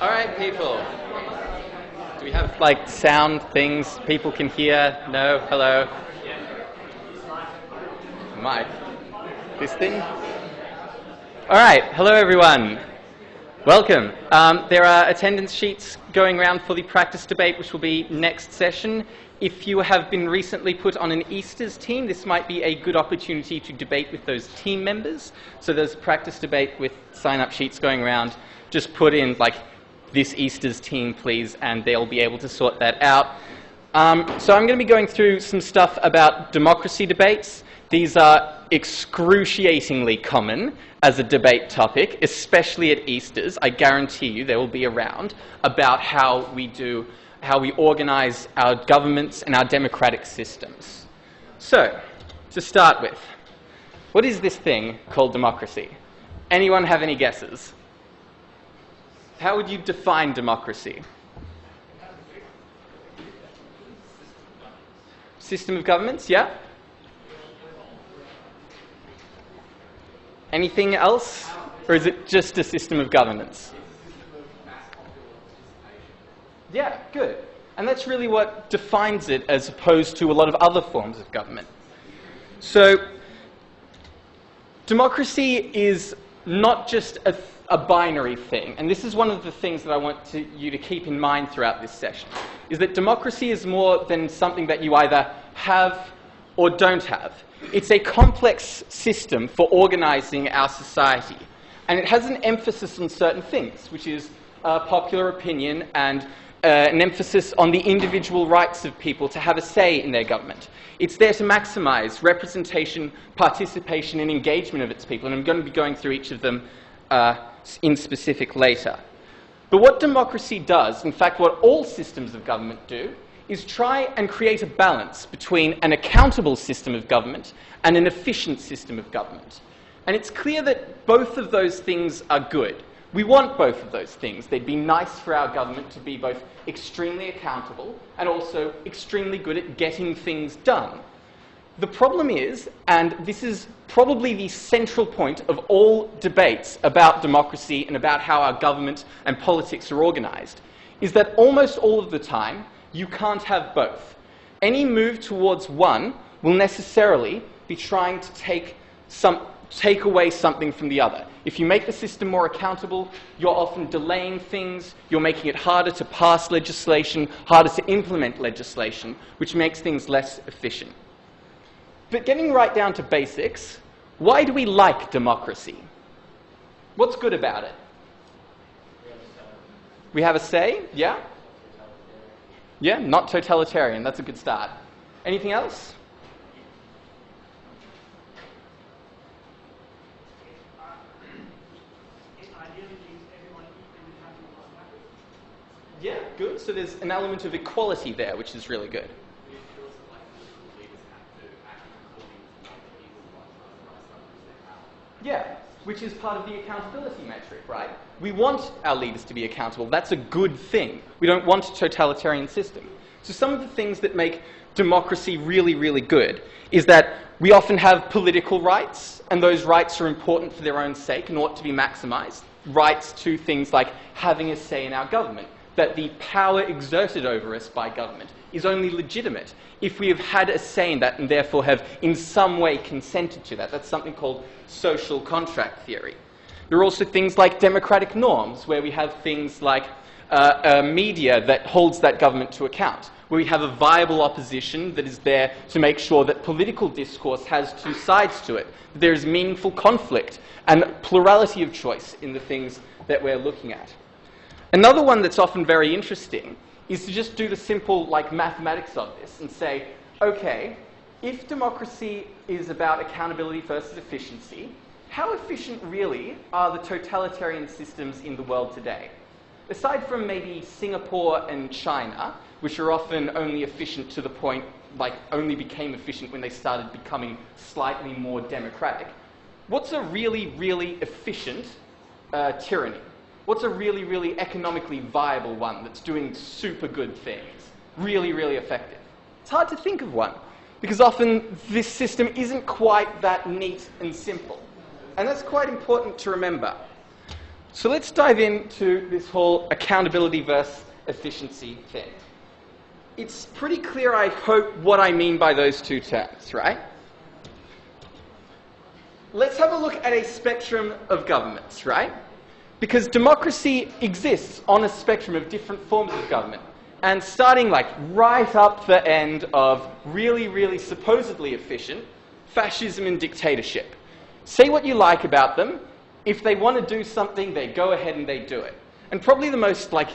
All right, people. Do we have like sound things people can hear? No? Hello? Mic. This thing? All right. Hello, everyone. Welcome. There are attendance sheets going around for the practice debate, which will be next session. If you have been recently put on an Easters team, this might be a good opportunity to debate with those team members. So there's a practice debate with sign-up sheets going around. Just put in, like, this Easters team, please, and they'll be able to sort that out. So I'm going to be going through some stuff about democracy debates. These are excruciatingly common as a debate topic, especially at Easters. I guarantee you they will be around about how we organize our governments and our democratic systems. So, to start with, what is this thing called democracy? Anyone have any guesses? How would you define democracy? System of governments, yeah? Anything else? Or is it just a system of governance? Yeah, good. And that's really what defines it as opposed to a lot of other forms of government. So, democracy is not just a binary thing, and this is one of the things that I want you to keep in mind throughout this session, is that democracy is more than something that you either have or don't have. It's a complex system for organizing our society, and it has an emphasis on certain things, which is popular opinion and an emphasis on the individual rights of people to have a say in their government. It's there to maximize representation, participation, and engagement of its people, and I'm going to be going through each of them in specific later. But what democracy does, in fact what all systems of government do, is try and create a balance between an accountable system of government and an efficient system of government. And it's clear that both of those things are good. We want both of those things. They'd be nice for our government to be both extremely accountable and also extremely good at getting things done. The problem is, and this is probably the central point of all debates about democracy and about how our government and politics are organized, is that almost all of the time, you can't have both. Any move towards one will necessarily be trying to take away something from the other. If you make the system more accountable, you're often delaying things, you're making it harder to pass legislation, harder to implement legislation, which makes things less efficient. But getting right down to basics, why do we like democracy? What's good about it? We have a say, yeah? Yeah, not totalitarian, that's a good start. Anything else? Yeah, good. So there's an element of equality there, which is really good. Yeah, which is part of the accountability metric, right? We want our leaders to be accountable. That's a good thing. We don't want a totalitarian system. So some of the things that make democracy really, really good is that we often have political rights, and those rights are important for their own sake and ought to be maximized. Rights to things like having a say in our government, that the power exerted over us by government is only legitimate if we have had a say in that and therefore have in some way consented to that. That's something called social contract theory. There are also things like democratic norms, where we have things like a media that holds that government to account, where we have a viable opposition that is there to make sure that political discourse has two sides to it, that there is meaningful conflict and plurality of choice in the things that we're looking at. Another one that's often very interesting is to just do the simple mathematics of this and say, okay, if democracy is about accountability versus efficiency, how efficient really are the totalitarian systems in the world today? Aside from maybe Singapore and China, which are often only efficient to the point, only became efficient when they started becoming slightly more democratic, what's a really, really efficient tyranny? What's a really, really economically viable one that's doing super good things? Really, really effective? It's hard to think of one, because often this system isn't quite that neat and simple. And that's quite important to remember. So let's dive into this whole accountability versus efficiency thing. It's pretty clear, I hope, what I mean by those two terms, right? Let's have a look at a spectrum of governments, right? Because democracy exists on a spectrum of different forms of government. And starting like right up the end of really, really supposedly efficient, fascism and dictatorship. Say what you like about them. If they want to do something, they go ahead and they do it. And probably the most like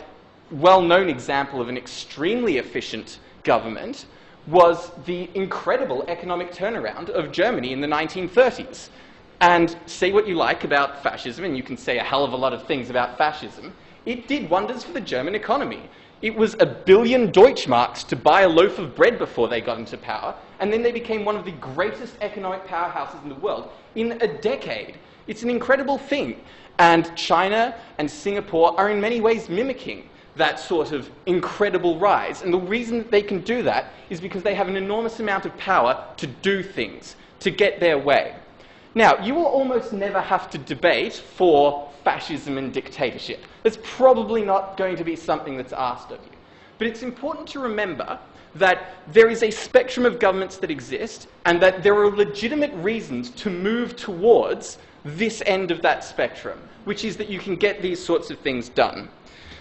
well-known example of an extremely efficient government was the incredible economic turnaround of Germany in the 1930s. And say what you like about fascism, and you can say a hell of a lot of things about fascism, it did wonders for the German economy. It was 1 billion Deutschmarks to buy a loaf of bread before they got into power, and then they became one of the greatest economic powerhouses in the world in a decade. It's an incredible thing. And China and Singapore are in many ways mimicking that sort of incredible rise. And the reason that they can do that is because they have an enormous amount of power to do things, to get their way. Now, you will almost never have to debate for fascism and dictatorship. That's probably not going to be something that's asked of you. But it's important to remember that there is a spectrum of governments that exist, and that there are legitimate reasons to move towards this end of that spectrum, which is that you can get these sorts of things done.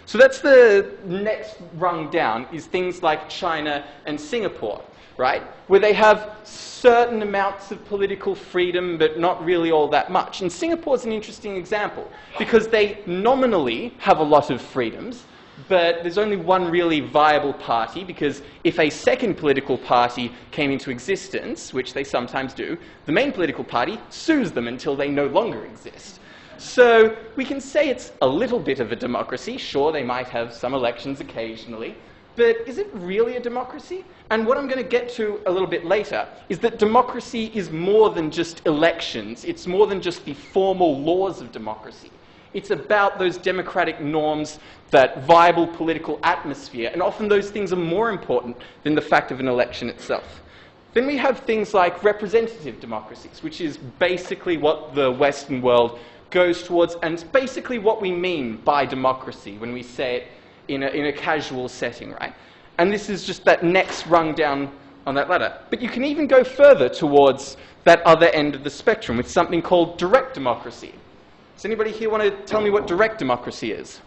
So that's the next rung down, is things like China and Singapore, right? Where they have certain amounts of political freedom, but not really all that much. And Singapore's an interesting example, because they nominally have a lot of freedoms, but there's only one really viable party, because if a second political party came into existence, which they sometimes do, the main political party sues them until they no longer exist. So we can say it's a little bit of a democracy. Sure, they might have some elections occasionally, but is it really a democracy? And what I'm going to get to a little bit later is that democracy is more than just elections. It's more than just the formal laws of democracy. It's about those democratic norms, that viable political atmosphere, and often those things are more important than the fact of an election itself. Then we have things like representative democracies, which is basically what the Western world goes towards, and it's basically what we mean by democracy when we say it in a casual setting, right? And this is just that next rung down on that ladder. But you can even go further towards that other end of the spectrum with something called direct democracy. Does anybody here want to tell me what direct democracy is?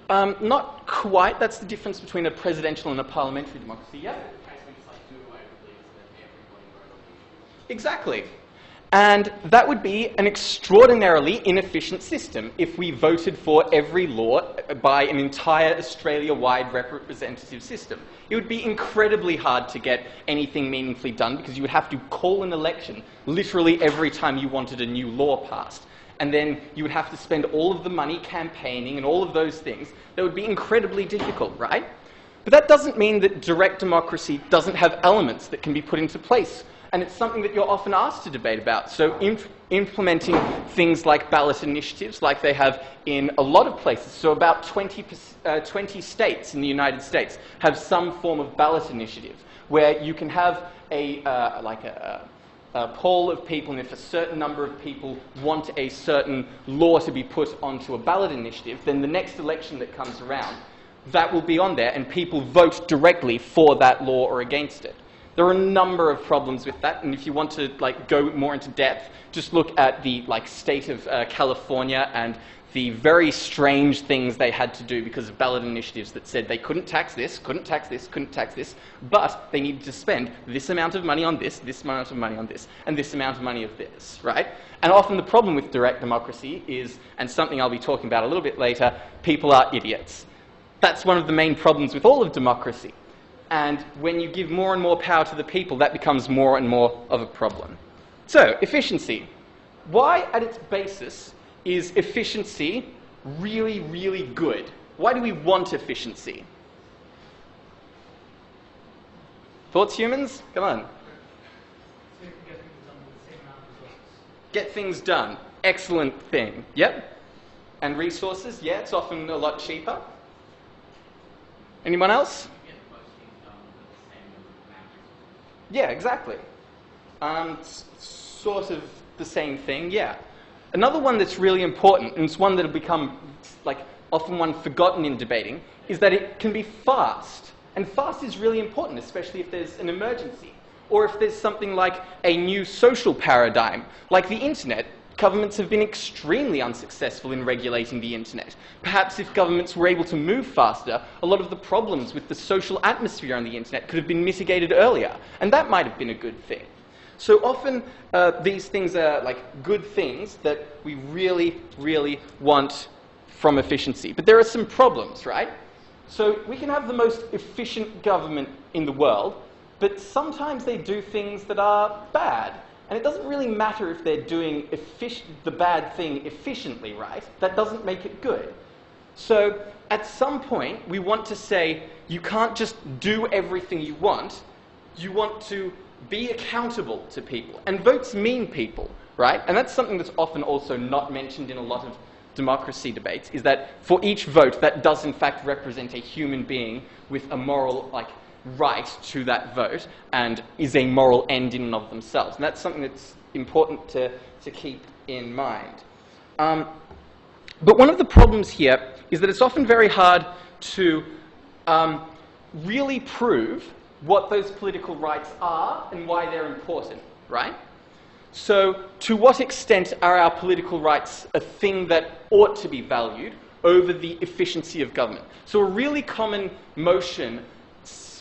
Not quite. That's the difference between a presidential and a parliamentary democracy. Yeah? Exactly. And that would be an extraordinarily inefficient system if we voted for every law by an entire Australia-wide representative system. It would be incredibly hard to get anything meaningfully done, because you would have to call an election literally every time you wanted a new law passed. And then you would have to spend all of the money campaigning and all of those things. That would be incredibly difficult, right? But that doesn't mean that direct democracy doesn't have elements that can be put into place. And it's something that you're often asked to debate about. So implementing things like ballot initiatives, like they have in a lot of places. So about 20 states in the United States have some form of ballot initiative, where you can have a poll of people, and if a certain number of people want a certain law to be put onto a ballot initiative, then the next election that comes around, that will be on there, and people vote directly for that law or against it. There are a number of problems with that, and if you want to go more into depth, just look at the state of California and the very strange things they had to do because of ballot initiatives that said they couldn't tax this, couldn't tax this, couldn't tax this, but they needed to spend this amount of money on this amount of money on this, and this amount of money of this, right? And often the problem with direct democracy is, and something I'll be talking about a little bit later, people are idiots. That's one of the main problems with all of democracy. And when you give more and more power to the people, that becomes more and more of a problem. So, efficiency. Why, at its basis, is efficiency really, really good? Why do we want efficiency? Thoughts, humans? Come on. Get things done. Excellent thing. Yep. And resources? Yeah, it's often a lot cheaper. Anyone else? Yeah, exactly. Sort of the same thing, yeah. Another one that's really important, and it's one that'll become like often one forgotten in debating, is that it can be fast. And fast is really important, especially if there's an emergency. Or if there's something like a new social paradigm, like the internet. Governments have been extremely unsuccessful in regulating the internet. Perhaps if governments were able to move faster, a lot of the problems with the social atmosphere on the internet could have been mitigated earlier, and that might have been a good thing. So often these things are like good things that we really, really want from efficiency. But there are some problems, right? So we can have the most efficient government in the world, but sometimes they do things that are bad. And it doesn't really matter if they're doing the bad thing efficiently, right? That doesn't make it good. So at some point, we want to say, you can't just do everything you want. You want to be accountable to people. And votes mean people, right? And that's something that's often also not mentioned in a lot of democracy debates, is that for each vote, that does in fact represent a human being with a moral, right to that vote and is a moral end in and of themselves. And that's something that's important to keep in mind. But one of the problems here is that it's often very hard to really prove what those political rights are and why they're important, right? So to what extent are our political rights a thing that ought to be valued over the efficiency of government? So a really common motion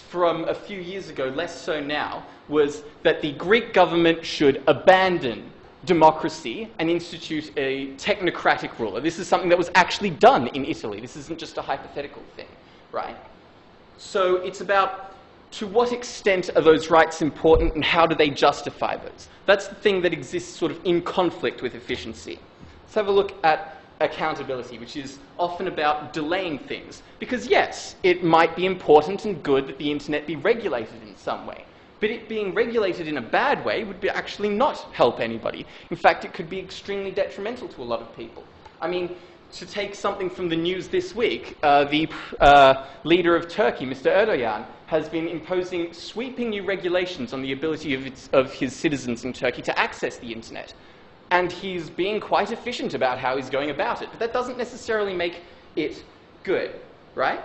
from a few years ago, less so now, was that the Greek government should abandon democracy and institute a technocratic ruler. This is something that was actually done in Italy. This isn't just a hypothetical thing, right? So it's about to what extent are those rights important and how do they justify those? That's the thing that exists sort of in conflict with efficiency. Let's have a look at accountability, which is often about delaying things. Because yes, it might be important and good that the internet be regulated in some way. But it being regulated in a bad way would actually not help anybody. In fact, it could be extremely detrimental to a lot of people. I mean, to take something from the news this week, the leader of Turkey, Mr. Erdogan, has been imposing sweeping new regulations on the ability of his citizens in Turkey to access the internet. And he's being quite efficient about how he's going about it. But that doesn't necessarily make it good, right?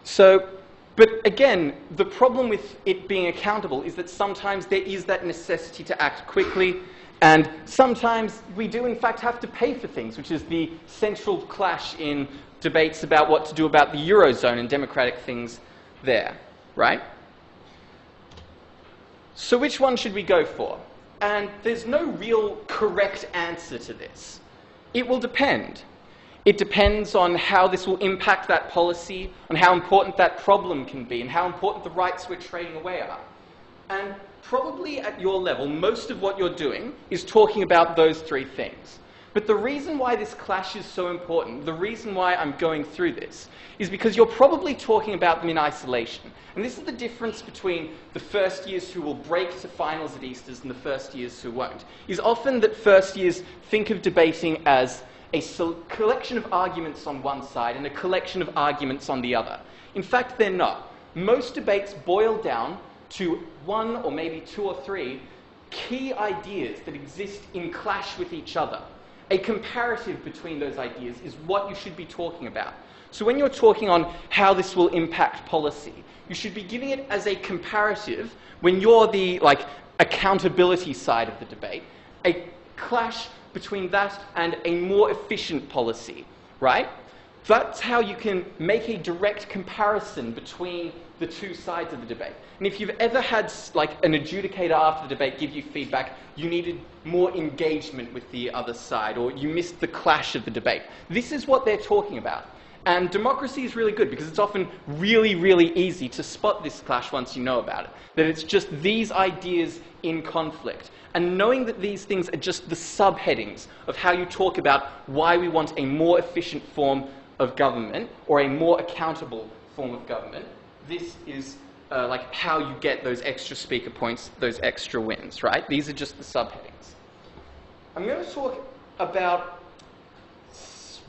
So, but again, the problem with it being accountable is that sometimes there is that necessity to act quickly, and sometimes we do in fact have to pay for things, which is the central clash in debates about what to do about the Eurozone and democratic things there, right? So which one should we go for? And there's no real correct answer to this. It will depend. It depends on how this will impact that policy, on how important that problem can be, and how important the rights we're trading away are. And probably at your level, most of what you're doing is talking about those three things. But the reason why this clash is so important, the reason why I'm going through this, is because you're probably talking about them in isolation. And this is the difference between the first years who will break to finals at Easters and the first years who won't, is often that first years think of debating as a collection of arguments on one side and a collection of arguments on the other. In fact, they're not. Most debates boil down to one or maybe two or three key ideas that exist in clash with each other. A comparative between those ideas is what you should be talking about. So when you're talking on how this will impact policy, you should be giving it as a comparative when you're the accountability side of the debate, a clash between that and a more efficient policy, right? That's how you can make a direct comparison between the two sides of the debate. And if you've ever had an adjudicator after the debate give you feedback, you needed more engagement with the other side, or you missed the clash of the debate. This is what they're talking about. And democracy is really good because it's often really, really easy to spot this clash once you know about it. That it's just these ideas in conflict. And knowing that these things are just the subheadings of how you talk about why we want a more efficient form of government or a more accountable form of government, this is how you get those extra speaker points, those extra wins, right? These are just the subheadings. I'm going to talk about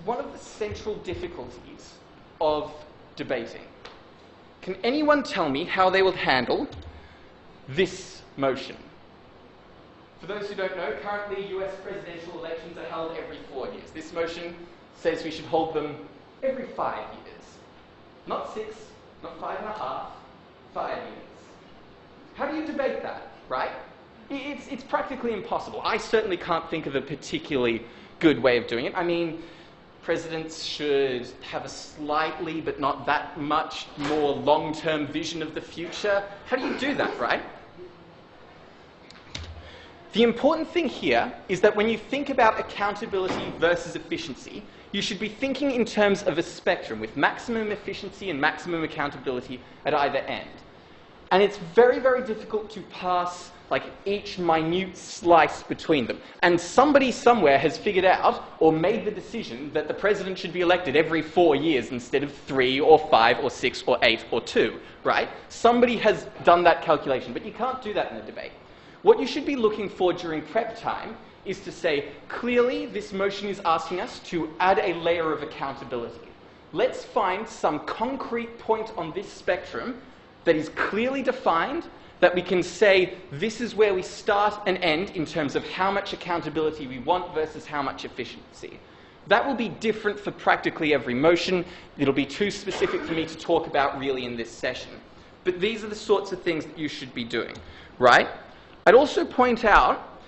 one of the central difficulties of debating. Can anyone tell me how they will handle this motion? For those who don't know, currently US presidential elections are held every 4 years. This motion says we should hold them every 5 years. Not 6, not 5.5, 5 years. How do you debate that, right? It's practically impossible. I certainly can't think of a particularly good way of doing it. I mean, presidents should have a slightly, but not that much more long-term vision of the future. How do you do that, right? The important thing here is that when you think about accountability versus efficiency, you should be thinking in terms of a spectrum with maximum efficiency and maximum accountability at either end. And it's very, very difficult to pass like each minute slice between them. And somebody somewhere has figured out or made the decision that the president should be elected every 4 years instead of 3 or 5 or 6 or 8 or 2, right? Somebody has done that calculation, but you can't do that in a debate. What you should be looking for during prep time is to say, clearly this motion is asking us to add a layer of accountability. Let's find some concrete point on this spectrum that is clearly defined, that we can say this is where we start and end in terms of how much accountability we want versus how much efficiency. That will be different for practically every motion. It'll be too specific for me to talk about really in this session. But these are the sorts of things that you should be doing, right? I'd also point out,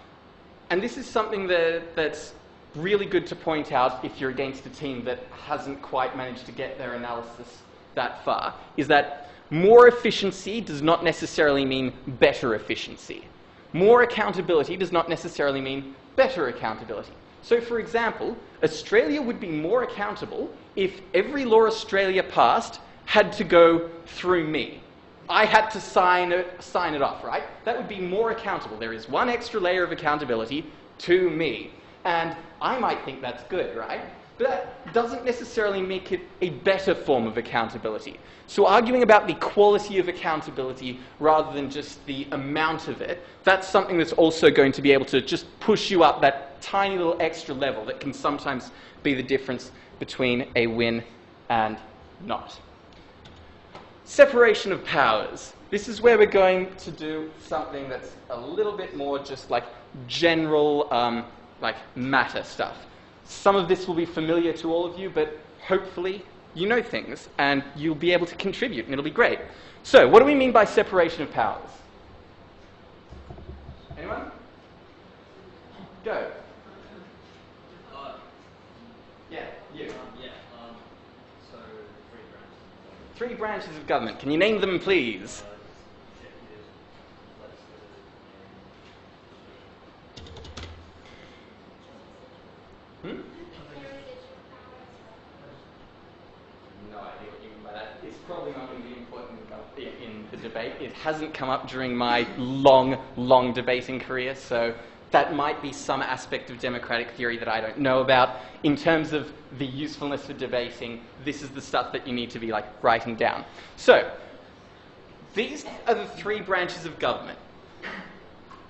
and this is something that's really good to point out if you're against a team that hasn't quite managed to get their analysis that far, is that more efficiency does not necessarily mean better efficiency. More accountability does not necessarily mean better accountability. So, for example, Australia would be more accountable if every law Australia passed had to go through me. I had to sign it off, right? That would be more accountable. There is one extra layer of accountability to me. And I might think that's good, right? But that doesn't necessarily make it a better form of accountability. So arguing about the quality of accountability rather than just the amount of it, that's something that's also going to be able to just push you up that tiny little extra level that can sometimes be the difference between a win and not. Separation of powers. This is where we're going to do something that's a little bit more just like general like matter stuff. Some of this will be familiar to all of you, but hopefully you know things and you'll be able to contribute and it'll be great. So, what do we mean by separation of powers? Anyone? Go. Yeah, you. So, 3 branches. 3 branches of government. Can you name them, please? Hmm? No idea what you mean by that. It's probably not going to be important in the debate. It hasn't come up during my long debating career, so that might be some aspect of democratic theory that I don't know about. In terms of the usefulness of debating, this is the stuff that you need to be like writing down. So, these are the 3 branches of government.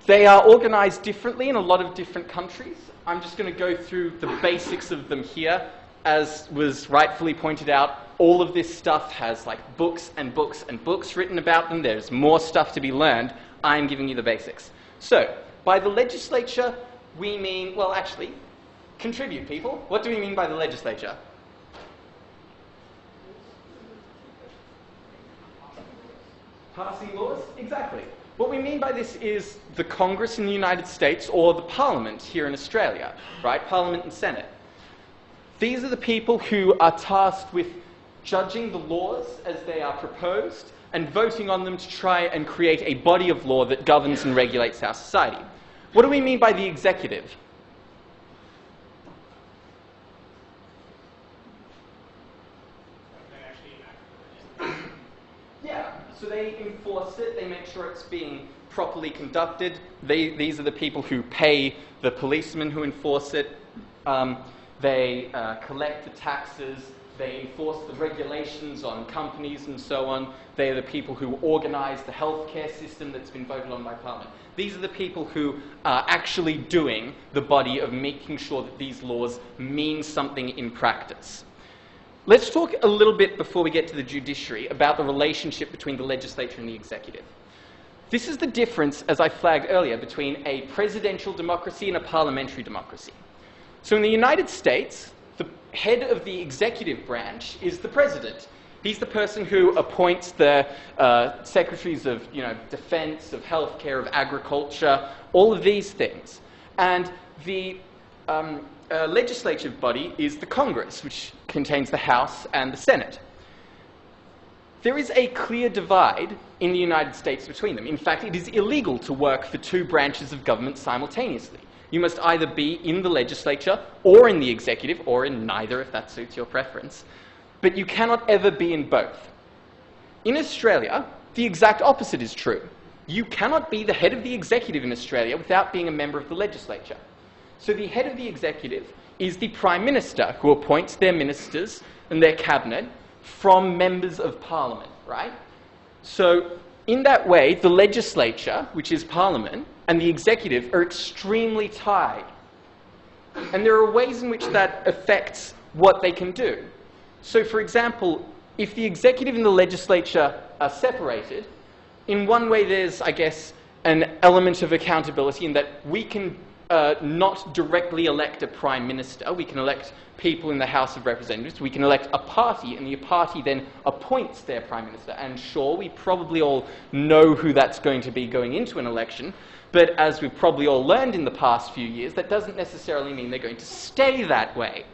They are organized differently in a lot of different countries. I'm just going to go through the basics of them here. As was rightfully pointed out, all of this stuff has like books and books and books written about them. There's more stuff to be learned. I'm giving you the basics. So, by the legislature, we mean, well, actually, contribute, people. What do we mean by the legislature? Passing laws? Exactly. What we mean by this is the Congress in the United States or the Parliament here in Australia, right? Parliament and Senate. These are the people who are tasked with judging the laws as they are proposed and voting on them to try and create a body of law that governs and regulates our society. What do we mean by the executive? Yeah, so they enforce it, they make sure it's being properly conducted. These are the people who pay the policemen who enforce it. They collect the taxes, they enforce the regulations on companies and so on. They are the people who organize the healthcare system that's been voted on by Parliament. These are the people who are actually doing the body of making sure that these laws mean something in practice. Let's talk a little bit before we get to the judiciary about the relationship between the legislature and the executive. This is the difference, as I flagged earlier, between a presidential democracy and a parliamentary democracy. So in the United States, the head of the executive branch is the president. He's the person who appoints the secretaries of, defense, of healthcare, of agriculture, all of these things. And the legislative body is the Congress, which contains the House and the Senate. There is a clear divide in the United States between them. In fact, it is illegal to work for two branches of government simultaneously. You must either be in the legislature or in the executive, or in neither if that suits your preference. But you cannot ever be in both. In Australia, the exact opposite is true. You cannot be the head of the executive in Australia without being a member of the legislature. So the head of the executive is the Prime Minister, who appoints their ministers and their cabinet from members of Parliament, right? So in that way, the legislature, which is Parliament, and the executive are extremely tied. And there are ways in which that affects what they can do. So for example, if the executive and the legislature are separated, in one way there's, I guess, an element of accountability in that we can not directly elect a prime minister. We can elect people in the House of Representatives. We can elect a party, and the party then appoints their prime minister. And sure, we probably all know who that's going to be going into an election, but as we've probably all learned in the past few years, that doesn't necessarily mean they're going to stay that way.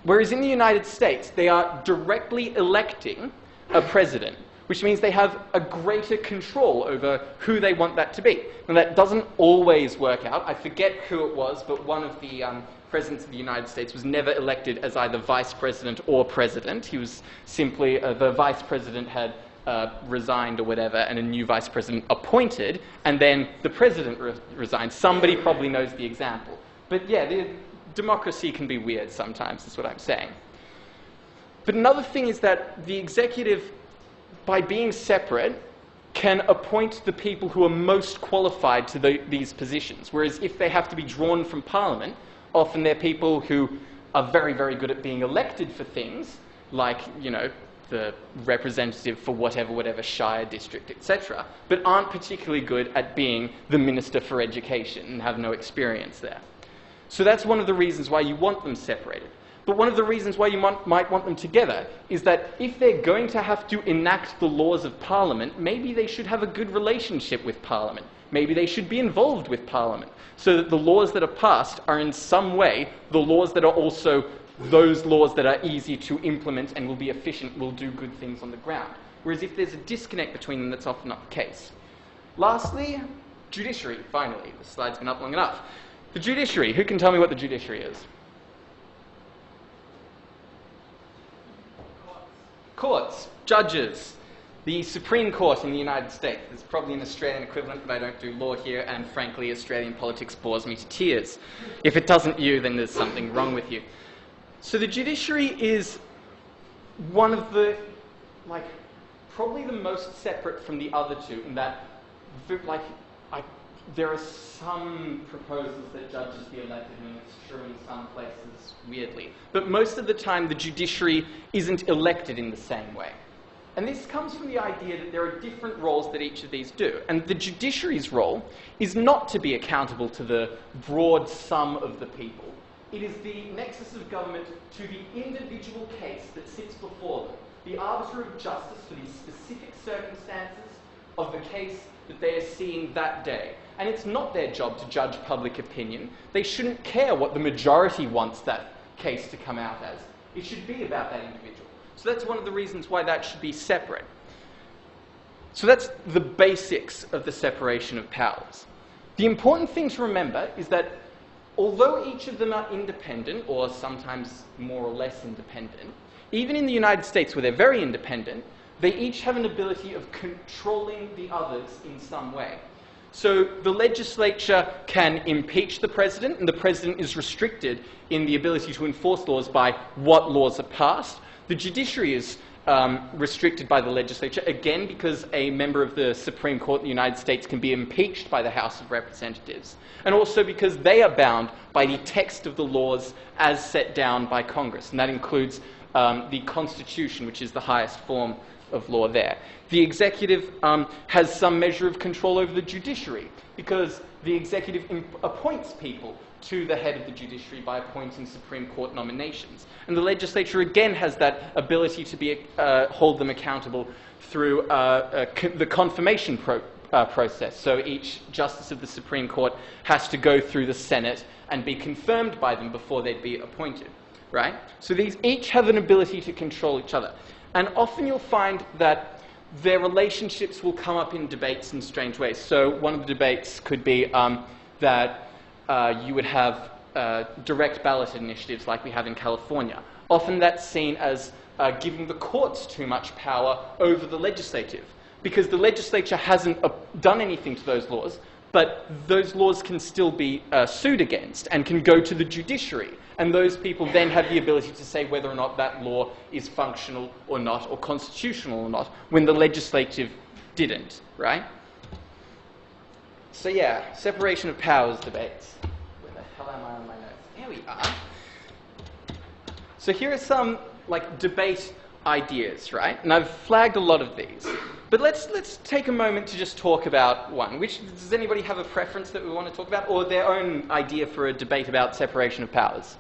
Whereas in the United States, they are directly electing a president, which means they have a greater control over who they want that to be. And that doesn't always work out. I forget who it was, but one of the presidents of the United States was never elected as either vice president or president. He was simply, the vice president had resigned or whatever, and a new vice president appointed, and then the president resigned. Somebody probably knows the example. But yeah, the democracy can be weird sometimes, is what I'm saying. But another thing is that the executive, by being separate, can appoint the people who are most qualified to these positions. Whereas if they have to be drawn from Parliament, often they're people who are very, very good at being elected for things, like, the representative for whatever shire district, etc., but aren't particularly good at being the Minister for Education and have no experience there. So that's one of the reasons why you want them separated. But one of the reasons why you might want them together is that if they're going to have to enact the laws of Parliament, maybe they should have a good relationship with Parliament. Maybe they should be involved with Parliament, so that the laws that are passed are in some way the laws that are also those laws that are easy to implement and will be efficient, will do good things on the ground. Whereas if there's a disconnect between them, that's often not the case. Lastly, judiciary, finally. The slide's been up long enough. The judiciary. Who can tell me what the judiciary is? Courts, judges, the Supreme Court in the United States. There's probably an Australian equivalent, but I don't do law here, and frankly, Australian politics bores me to tears. If it doesn't you, then there's something wrong with you. So the judiciary is one of the, probably the most separate from the other two, in that, there are some proposals that judges be elected, and it's true in some places, weirdly. But most of the time, the judiciary isn't elected in the same way. And this comes from the idea that there are different roles that each of these do. And the judiciary's role is not to be accountable to the broad sum of the people. It is the nexus of government to the individual case that sits before them, the arbiter of justice for the specific circumstances of the case that they are seeing that day. And it's not their job to judge public opinion. They shouldn't care what the majority wants that case to come out as. It should be about that individual. So that's one of the reasons why that should be separate. So that's the basics of the separation of powers. The important thing to remember is that although each of them are independent, or sometimes more or less independent, even in the United States where they're very independent, they each have an ability of controlling the others in some way. So the legislature can impeach the president, and the president is restricted in the ability to enforce laws by what laws are passed. The judiciary is restricted by the legislature, again because a member of the Supreme Court in the United States can be impeached by the House of Representatives, and also because they are bound by the text of the laws as set down by Congress, and that includes the Constitution, which is the highest form of law there. The executive has some measure of control over the judiciary, because the executive appoints people to the head of the judiciary by appointing Supreme Court nominations. And the legislature again has that ability to hold them accountable through the confirmation process. So each justice of the Supreme Court has to go through the Senate and be confirmed by them before they'd be appointed, right? So these each have an ability to control each other. And often you'll find that their relationships will come up in debates in strange ways. So one of the debates could be that you would have direct ballot initiatives like we have in California. Often that's seen as giving the courts too much power over the legislative, because the legislature hasn't done anything to those laws, but those laws can still be sued against and can go to the judiciary. And those people then have the ability to say whether or not that law is functional or not, or constitutional or not, when the legislative didn't, right? So yeah, separation of powers debates. Where the hell am I on my notes? Here we are. So here are some debate ideas, right? And I've flagged a lot of these. But let's take a moment to just talk about one. Does anybody have a preference that we want to talk about, or their own idea for a debate about separation of powers?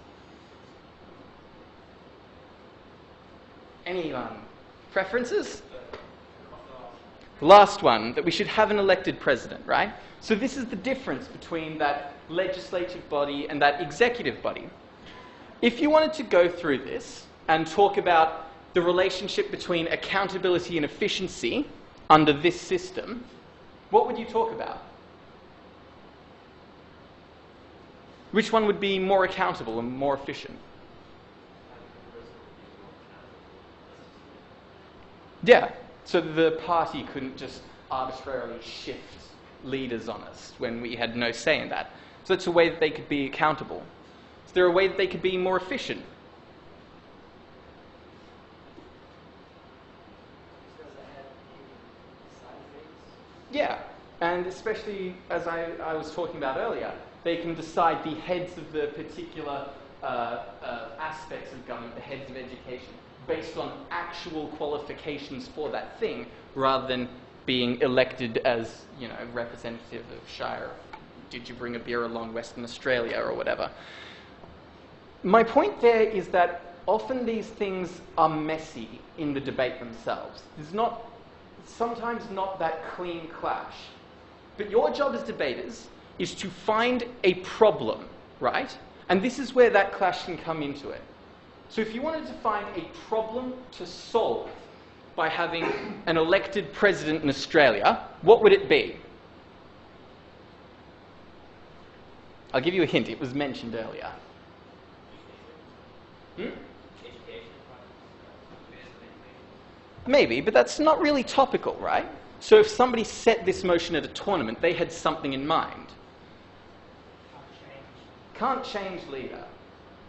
Anyone? Preferences? The last one, that we should have an elected president, right? So this is the difference between that legislative body and that executive body. If you wanted to go through this and talk about the relationship between accountability and efficiency under this system, what would you talk about? Which one would be more accountable and more efficient? Yeah, so the party couldn't just arbitrarily shift leaders on us when we had no say in that. So it's a way that they could be accountable. Is there a way that they could be more efficient? Yeah, and especially, as I was talking about earlier, they can decide the heads of the particular aspects of government, the heads of education, based on actual qualifications for that thing, rather than being elected as, representative of Shire. Did you bring a beer along Western Australia or whatever? My point there is that often these things are messy in the debate themselves. There's sometimes not that clean clash. But your job as debaters is to find a problem, right? And this is where that clash can come into it. So if you wanted to find a problem to solve by having an elected president in Australia, what would it be? I'll give you a hint. It was mentioned earlier. Maybe, but that's not really topical, right? So if somebody set this motion at a tournament, they had something in mind. Can't change leader.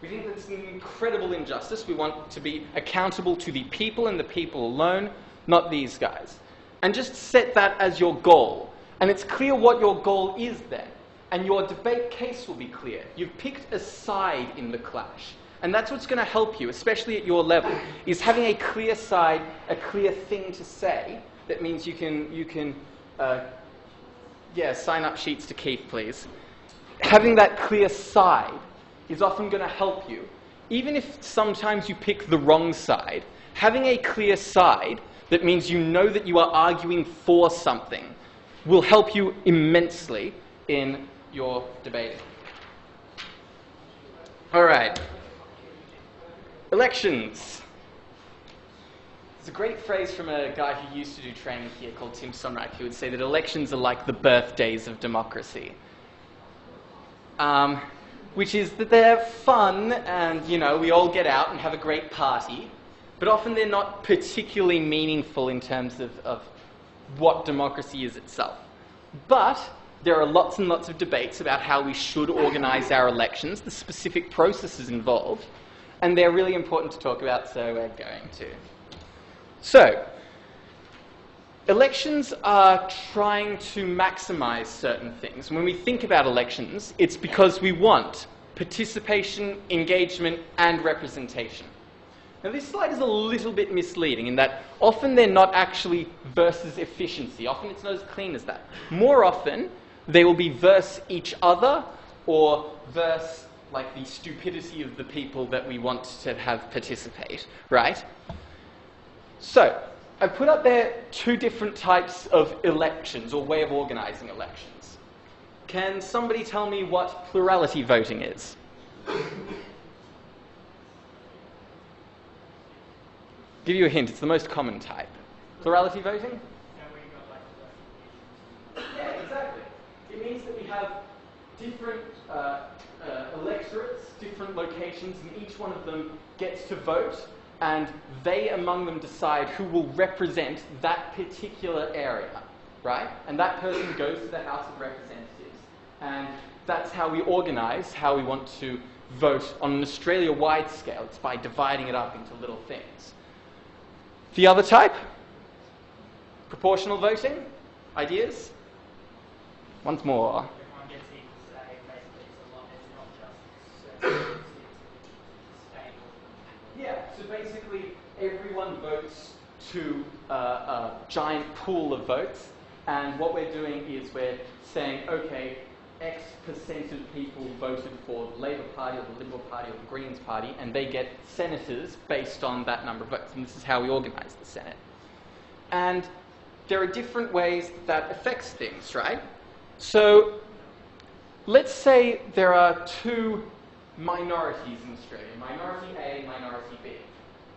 We think that's an incredible injustice. We want to be accountable to the people and the people alone, not these guys. And just set that as your goal. And it's clear what your goal is then. And your debate case will be clear. You've picked a side in the clash. And that's what's going to help you, especially at your level, is having a clear side, a clear thing to say. That means you can sign up sheets to Keith, please. Having that clear side is often going to help you. Even if sometimes you pick the wrong side, having a clear side that means you know that you are arguing for something will help you immensely in your debating. All right. Elections. There's a great phrase from a guy who used to do training here called Tim Sonreich, who would say that elections are like the birthdays of democracy. Which is that they're fun and, we all get out and have a great party, but often they're not particularly meaningful in terms of what democracy is itself. But there are lots and lots of debates about how we should organize our elections, the specific processes involved, and they're really important to talk about, so we're going to. So, elections are trying to maximize certain things. When we think about elections, it's because we want participation, engagement, and representation. Now this slide is a little bit misleading in that often they're not actually versus efficiency. Often it's not as clean as that. More often, they will be versus each other or versus like the stupidity of the people that we want to have participate, right? So, I've put up there two different types of elections or way of organizing elections. Can somebody tell me what plurality voting is? Give you a hint, it's the most common type. Plurality voting? Yeah, exactly. It means that we have different electorates, different locations, and each one of them gets to vote, and they among them decide who will represent that particular area, right? And that person goes to the House of Representatives. And that's how we organize how we want to vote on an Australia-wide scale. It's by dividing it up into little things. The other type, proportional voting. Ideas? Once more. Everyone gets equal say, basically, so long as you're not just stable. Yeah, so basically everyone votes to a giant pool of votes, and what we're doing is we're saying, okay, X percent of people voted for the Labour Party or the Liberal Party or the Greens Party, and they get senators based on that number of votes. And this is how we organise the Senate. And there are different ways that affects things, right? So let's say there are two minorities in Australia, minority A and minority B.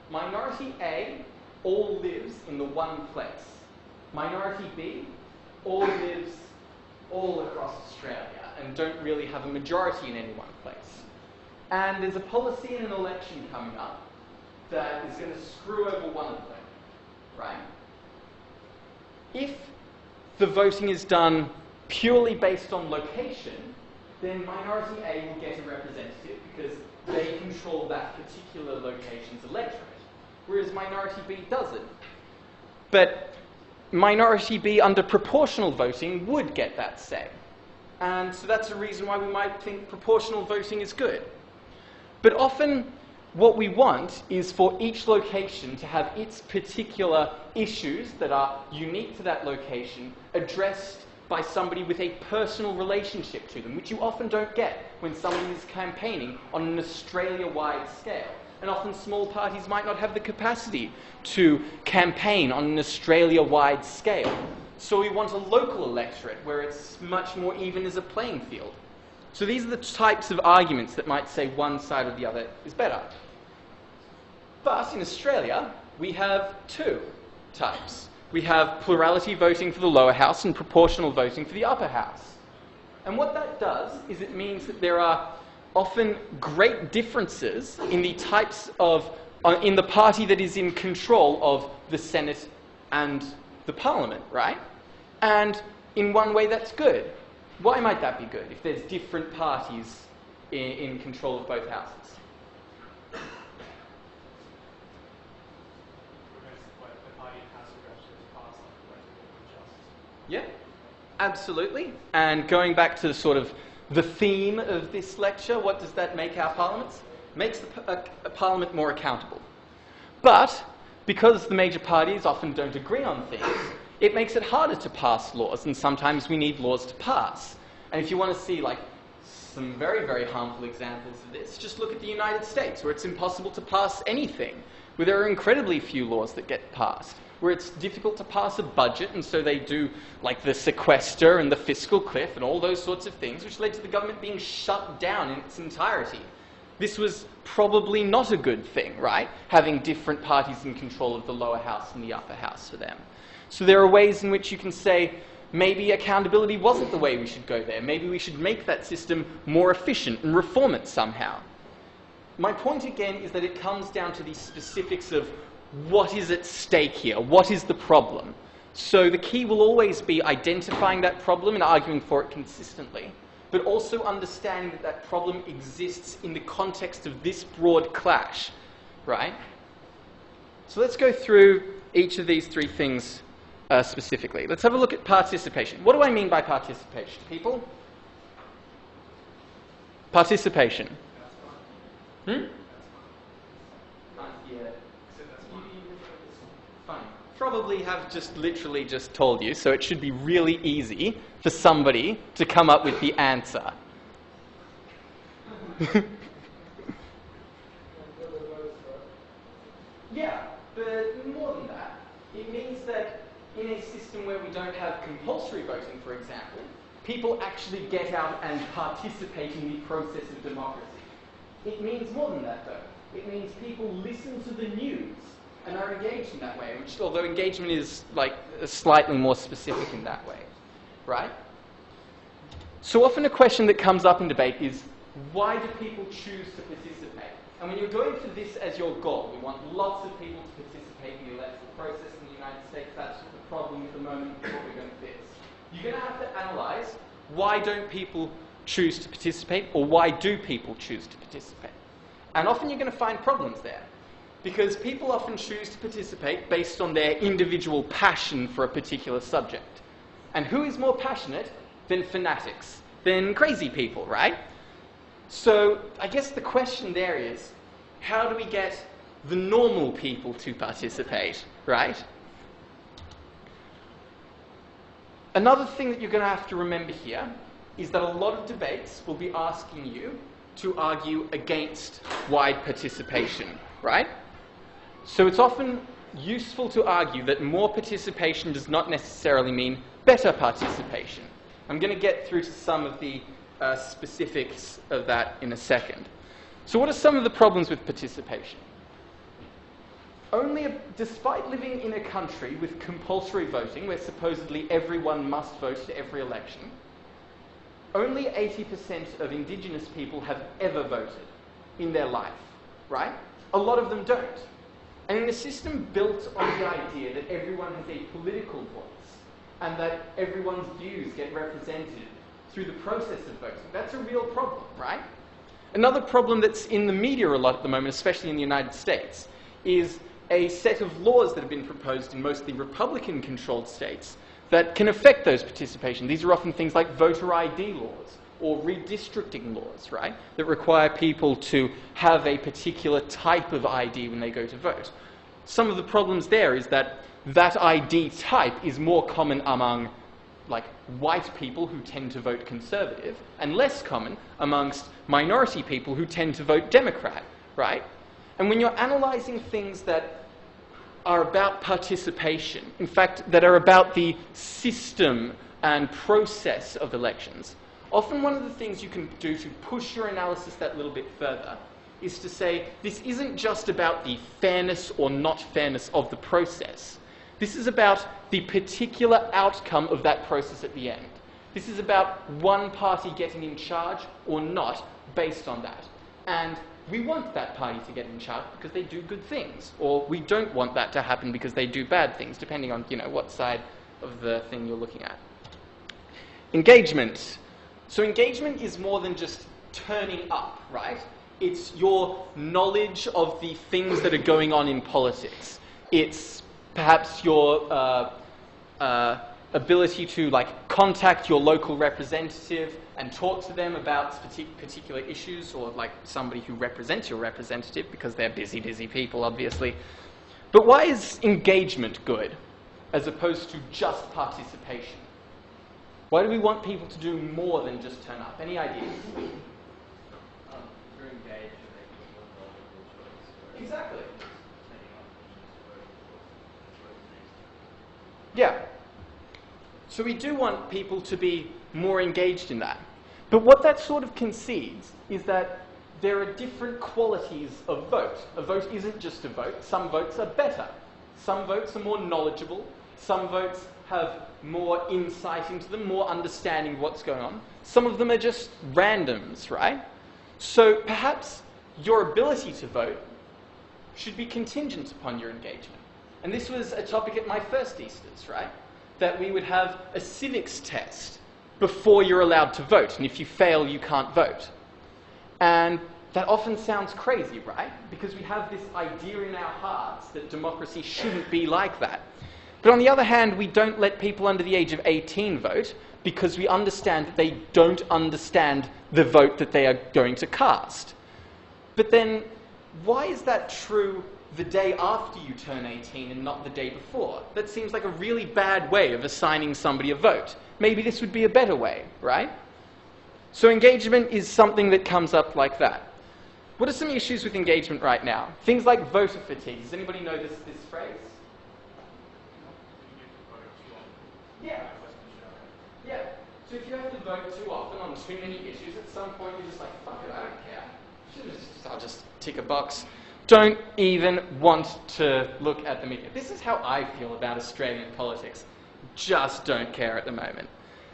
Minority A all lives in the one place. Minority B all lives all across Australia and don't really have a majority in any one place. And there's a policy in an election coming up that is going to screw over one of them, right? If the voting is done purely based on location, then minority A will get a representative because they control that particular location's electorate, whereas minority B doesn't. But minority B under proportional voting would get that say. And so that's a reason why we might think proportional voting is good. But often what we want is for each location to have its particular issues that are unique to that location addressed by somebody with a personal relationship to them, which you often don't get when somebody is campaigning on an Australia-wide scale. And often small parties might not have the capacity to campaign on an Australia-wide scale. So we want a local electorate where it's much more even as a playing field. So these are the types of arguments that might say one side or the other is better. But in Australia, we have two types. We have plurality voting for the lower house and proportional voting for the upper house. And what that does is it means that there are often great differences in the types of, in the party that is in control of the Senate and the Parliament, right? And in one way that's good. Why might that be good if there's different parties in control of both houses? Yeah, absolutely. And going back to sort of the theme of this lecture, what does that make our parliaments? It makes a parliament more accountable. But because the major parties often don't agree on things, it makes it harder to pass laws, and sometimes we need laws to pass. And if you want to see like some very, very harmful examples of this, just look at the United States, where it's impossible to pass anything, where there are incredibly few laws that get passed, where it's difficult to pass a budget, and so they do like the sequester and the fiscal cliff and all those sorts of things, which led to the government being shut down in its entirety. This was probably not a good thing, right? Having different parties in control of the lower house and the upper house for them. So there are ways in which you can say, maybe accountability wasn't the way we should go there. Maybe we should make that system more efficient and reform it somehow. My point again is that it comes down to the specifics of what is at stake here? What is the problem? So the key will always be identifying that problem and arguing for it consistently, but also understanding that that problem exists in the context of this broad clash, right? So let's go through each of these three things specifically. Let's have a look at participation. What do I mean by participation, people? Participation. Can't hear. probably have just literally just told you, so it should be really easy for somebody to come up with the answer. Yeah, but more than that, it means that in a system where we don't have compulsory voting, for example, people actually get out and participate in the process of democracy. It means more than that, though. It means people listen to the news and are engaged in that way, which, although engagement is like slightly more specific in that way, right? So often a question that comes up in debate is, why do people choose to participate? And when you're going for this as your goal, we want lots of people to participate in the electoral process in the United States, that's the problem at the moment, what we're going to fix. You're going to have to analyse, why don't people choose to participate, or why do people choose to participate? And often you're going to find problems there, because people often choose to participate based on their individual passion for a particular subject. And who is more passionate than fanatics, than crazy people, right? So I guess the question there is, how do we get the normal people to participate, right? Another thing that you're going to have to remember here is that a lot of debates will be asking you to argue against wide participation, right? So it's often useful to argue that more participation does not necessarily mean better participation. I'm going to get through to some of the specifics of that in a second. So what are some of the problems with participation? Despite living in a country with compulsory voting, where supposedly everyone must vote to every election, only 80% of Indigenous people have ever voted in their life, right? A lot of them don't. And in a system built on the idea that everyone has a political voice and that everyone's views get represented through the process of voting, that's a real problem, right? Another problem that's in the media a lot at the moment, especially in the United States, is a set of laws that have been proposed in mostly Republican-controlled states that can affect those participation. These are often things like voter ID laws or redistricting laws, right, that require people to have a particular type of ID when they go to vote. Some of the problems there is that that ID type is more common among like white people who tend to vote Conservative and less common amongst minority people who tend to vote Democrat, right? And when you're analysing things that are about participation, in fact, that are about the system and process of elections, often one of the things you can do to push your analysis that little bit further is to say, this isn't just about the fairness or not fairness of the process. This is about the particular outcome of that process at the end. This is about one party getting in charge or not based on that. And we want that party to get in charge because they do good things, or we don't want that to happen because they do bad things, depending on, what side of the thing you're looking at. Engagement. So engagement is more than just turning up, right? It's your knowledge of the things that are going on in politics. It's perhaps your ability to contact your local representative and talk to them about particular issues, or somebody who represents your representative, because they're busy people, obviously. But why is engagement good as opposed to just participation? Why do we want people to do more than just turn up? Any ideas? If you're engaged, you make a more knowledgeable choice. Exactly. Turning up and just voting. Yeah. So we do want people to be more engaged in that. But what that sort of concedes is that there are different qualities of vote. A vote isn't just a vote. Some votes are better. Some votes are more knowledgeable. Some votes have more insight into them, more understanding of what's going on. Some of them are just randoms, right? So perhaps your ability to vote should be contingent upon your engagement. And this was a topic at my first Easters, right? That we would have a civics test before you're allowed to vote, and if you fail, you can't vote. And that often sounds crazy, right? Because we have this idea in our hearts that democracy shouldn't be like that. But on the other hand, we don't let people under the age of 18 vote because we understand that they don't understand the vote that they are going to cast. But then, why is that true the day after you turn 18 and not the day before. That seems like a really bad way of assigning somebody a vote. Maybe this would be a better way, right? So engagement is something that comes up like that. What are some issues with engagement right now? Things like voter fatigue. Does anybody know this phrase? Yeah. Yeah. So if you have to vote too often on too many issues, at some point you're just like, fuck it, I don't care. I'll just tick a box. Don't even want to look at the media. This is how I feel about Australian politics. Just don't care at the moment.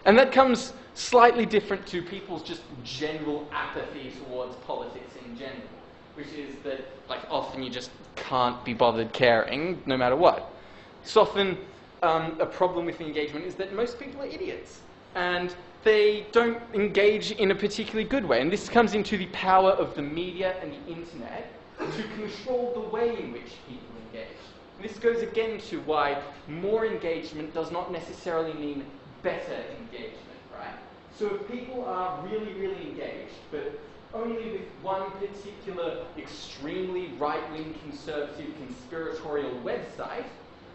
And that comes slightly different to people's just general apathy towards politics in general, which is that like often you just can't be bothered caring no matter what. It's often a problem with engagement is that most people are idiots and they don't engage in a particularly good way. And this comes into the power of the media and the internet to control the way in which people engage. And this goes again to why more engagement does not necessarily mean better engagement, right? So if people are really, really engaged, but only with one particular extremely right-wing conservative conspiratorial website,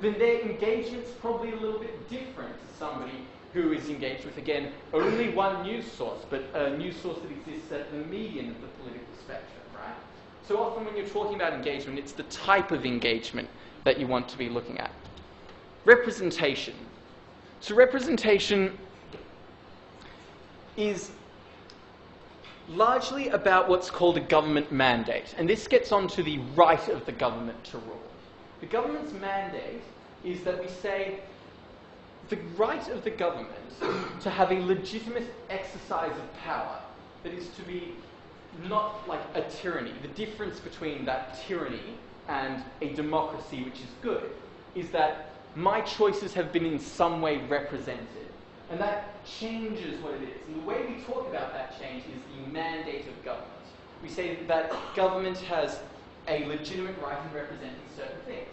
then their engagement's probably a little bit different to somebody who is engaged with, again, only one news source, but a news source that exists at the median of the political spectrum, right? So often when you're talking about engagement, it's the type of engagement that you want to be looking at. Representation. So representation is largely about what's called a government mandate, and this gets onto the right of the government to rule. The government's mandate is that we say the right of the government to have a legitimate exercise of power that is to be not like a tyranny. The difference between that tyranny and a democracy, which is good, is that my choices have been in some way represented. And that changes what it is. And the way we talk about that change is the mandate of government. We say that government has a legitimate right in representing certain things.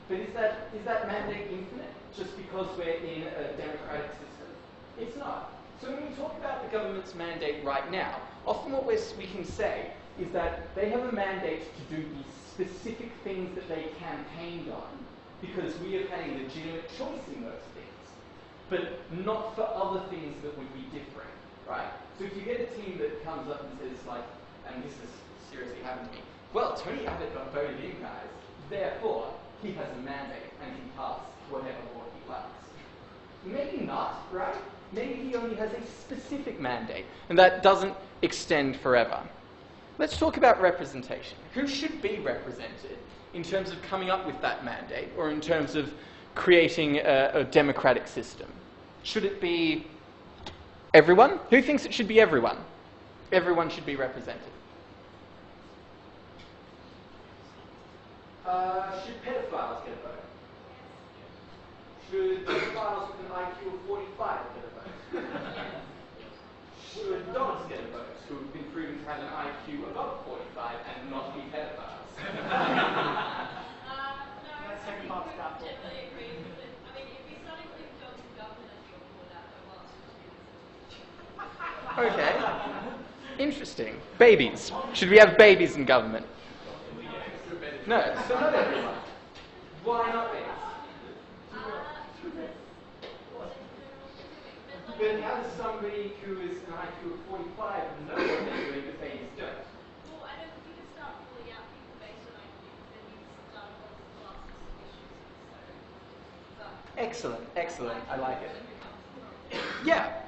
But is that mandate infinite just because we're in a democratic system? It's not. So when we talk about the government's mandate right now, often what we can say is that they have a mandate to do the specific things that they campaigned on because we have had a legitimate choice in those things, but not for other things that would be different, right? So if you get a team that comes up and says like, and this has seriously happened to me, well, Tony Abbott got voted in, guys, therefore he has a mandate and can pass whatever law he likes. Maybe not, right? Maybe he only has a specific mandate, and that doesn't extend forever. Let's talk about representation. Who should be represented in terms of coming up with that mandate, or in terms of creating a democratic system? Should it be everyone? Who thinks it should be everyone? Everyone should be represented. Should pedophiles get a vote? Should pedophiles with an IQ of 45 get a vote? Should dogs get a vote who have been proven to have an IQ above 45 and not be pedophiles? No, I generally agree with it. I mean, if we start including jobs in government, I think all that, but Okay. Interesting. Babies. Should we have babies in government? No, so not everyone. Why not babies? But how does somebody who is an IQ of 45 know what they're doing that babies don't? Well, I don't think you can start pulling out people based on IQ, then you can start on the classes issues. Excellent, excellent. I like it. Yeah.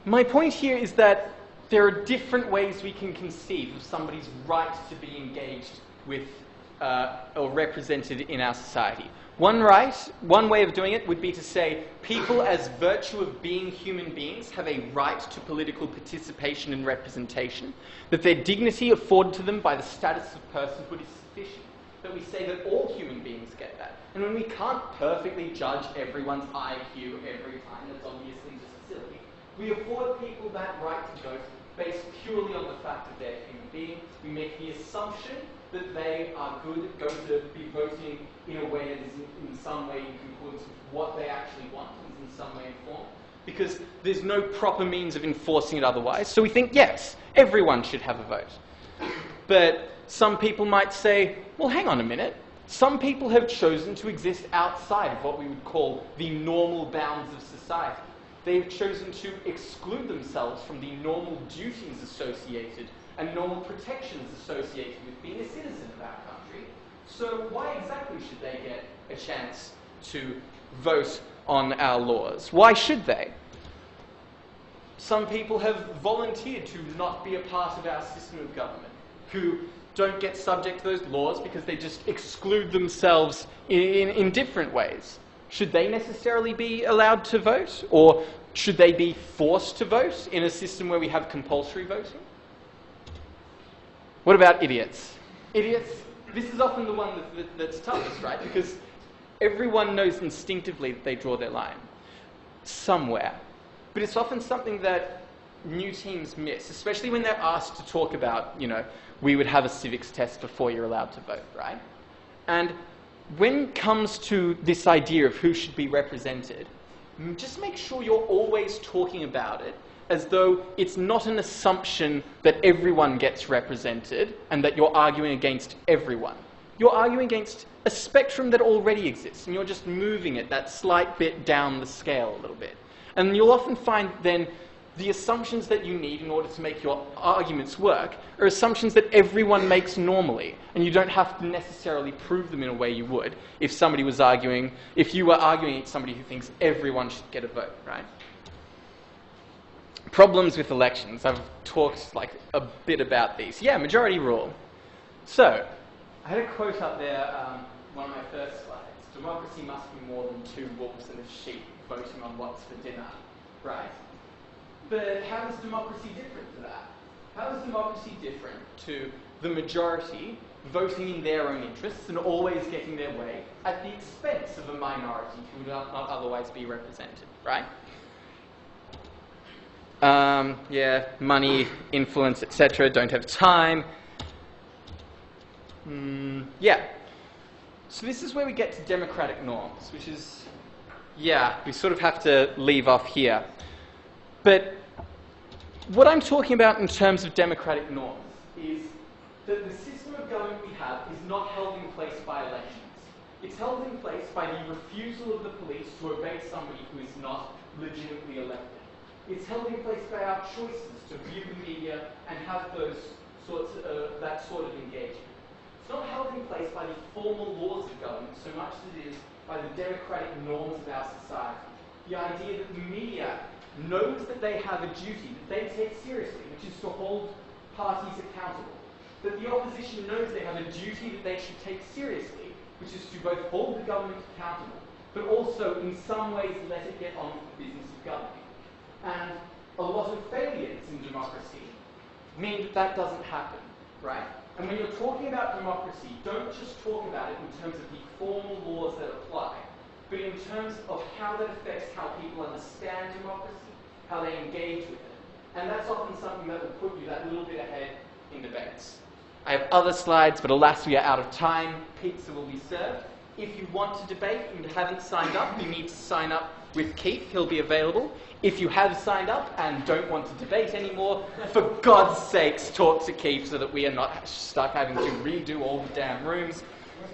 My point here is that there are different ways we can conceive of somebody's right to be engaged with or represented in our society. One way of doing it would be to say people, as virtue of being human beings, have a right to political participation and representation, that their dignity afforded to them by the status of personhood is sufficient, that we say that all human beings get that. And when we can't perfectly judge everyone's IQ every time, that's obviously just silly, we afford people that right to vote based purely on the fact that they're human beings. We make the assumption that they are going to be voting in a way that is in some way in concordance with what they actually want and is in some way informed, because there's no proper means of enforcing it otherwise. So we think, yes, everyone should have a vote. But some people might say, well, hang on a minute. Some people have chosen to exist outside of what we would call the normal bounds of society. They've chosen to exclude themselves from the normal duties associated and normal protections associated with being a citizen of our country. So why exactly should they get a chance to vote on our laws? Why should they? Some people have volunteered to not be a part of our system of government, who don't get subject to those laws because they just exclude themselves in different ways. Should they necessarily be allowed to vote? Or should they be forced to vote in a system where we have compulsory voting? What about idiots? Idiots, this is often the one that's toughest, right? Because everyone knows instinctively that they draw their line somewhere. But it's often something that new teams miss, especially when they're asked to talk about, we would have a civics test before you're allowed to vote, right? And when it comes to this idea of who should be represented, just make sure you're always talking about it as though it's not an assumption that everyone gets represented and that you're arguing against everyone. You're arguing against a spectrum that already exists, and you're just moving it that slight bit down the scale a little bit. And you'll often find then the assumptions that you need in order to make your arguments work are assumptions that everyone makes normally, and you don't have to necessarily prove them in a way you would if somebody was arguing, if you were arguing against somebody who thinks everyone should get a vote, right? Problems with elections. I've talked a bit about these. Yeah, majority rule. So, I had a quote up there, one of my first slides. Democracy must be more than two wolves and a sheep voting on what's for dinner, right? But how is democracy different to that? How is democracy different to the majority voting in their own interests and always getting their way at the expense of a minority who would not otherwise be represented, right? Yeah, money, influence, etc. Don't have time. Yeah. So this is where we get to democratic norms, which is, yeah, we sort of have to leave off here. But what I'm talking about in terms of democratic norms is that the system of government we have is not held in place by elections. It's held in place by the refusal of the police to obey somebody who is not legitimately elected. It's held in place by our choices to view the media and have that sort of engagement. It's not held in place by the formal laws of government so much as it is by the democratic norms of our society. The idea that the media knows that they have a duty that they take seriously, which is to hold parties accountable. That the opposition knows they have a duty that they should take seriously, which is to both hold the government accountable, but also in some ways let it get on with the business of governing. And a lot of failures in democracy mean that that doesn't happen, right? And when you're talking about democracy, don't just talk about it in terms of the formal laws that apply, but in terms of how that affects how people understand democracy, how they engage with it. And that's often something that will put you that little bit ahead in debates. I have other slides, but alas, we are out of time. Pizza will be served. If you want to debate and haven't signed up, you need to sign up with Keith. He'll be available. If you have signed up and don't want to debate anymore, for God's sakes, talk to Keith so that we are not stuck having to redo all the damn rooms.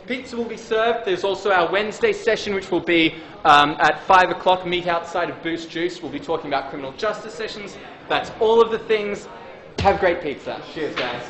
Pizza will be served. There's also our Wednesday session, which will be at 5 o'clock. Meet outside of Boost Juice. We'll be talking about criminal justice sessions. That's all of the things. Have great pizza. Cheers, guys.